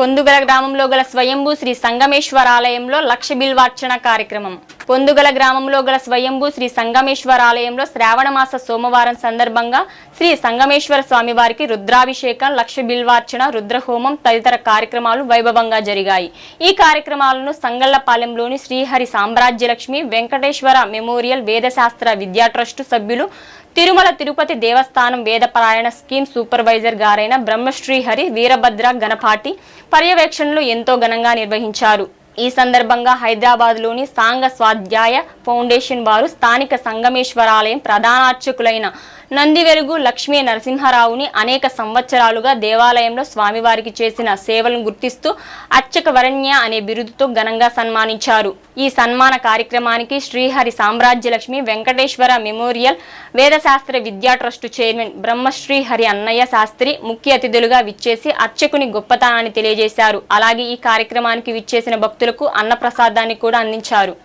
పొందుగల గ్రామంలో గల స్వయంభూ శ్రీ సంగమేశ్వర ఆలయంలో లక్ష బిల్వార్చన కార్యక్రమం. పొందుగల గ్రామంలో గల స్వయంభూ శ్రీ సంగమేశ్వర ఆలయంలో శ్రావణమాస సోమవారం సందర్భంగా శ్రీ సంగమేశ్వర స్వామి వారికి రుద్రాభిషేకం, లక్ష బిల్వార్చన, రుద్రహోమం తదితర కార్యక్రమాలు వైభవంగా జరిగాయి. ఈ కార్యక్రమాలను సంగళ్లపాలెంలోని శ్రీహరి సామ్రాజ్యలక్ష్మి వెంకటేశ్వర మెమోరియల్ వేదశాస్త్ర విద్యా ట్రస్టు సభ్యులు, తిరుమల తిరుపతి దేవస్థానం వేదపారాయణ స్కీమ్ సూపర్వైజర్ గారైన బ్రహ్మశ్రీహరి వీరభద్ర గణపాటి పర్యవేక్షణలు ఎంతో ఘనంగా నిర్వహించారు. ఈ సందర్భంగా హైదరాబాద్లోని సాంగ స్వాధ్యాయ ఫౌండేషన్ వారు స్థానిక సంగమేశ్వరాలయం ప్రధానార్చకులైన నందివెలుగు లక్ష్మీ నరసింహారావుని అనేక సంవత్సరాలుగా దేవాలయంలో స్వామివారికి చేసిన సేవలను గుర్తిస్తూ అర్చక వరణ్య అనే బిరుదుతో ఘనంగా సన్మానించారు. ఈ సన్మాన కార్యక్రమానికి శ్రీహరి సామ్రాజ్యలక్ష్మి వెంకటేశ్వర మెమోరియల్ వేదశాస్త్ర విద్యా ట్రస్టు చైర్మన్ బ్రహ్మశ్రీహరి అన్నయ్య శాస్త్రి ముఖ్య అతిథులుగా విచ్చేసి అర్చకుని గొప్పతనాన్ని తెలియజేశారు. అలాగే ఈ కార్యక్రమానికి విచ్చేసిన భక్తులకు అన్నప్రసాదాన్ని కూడా అందించారు.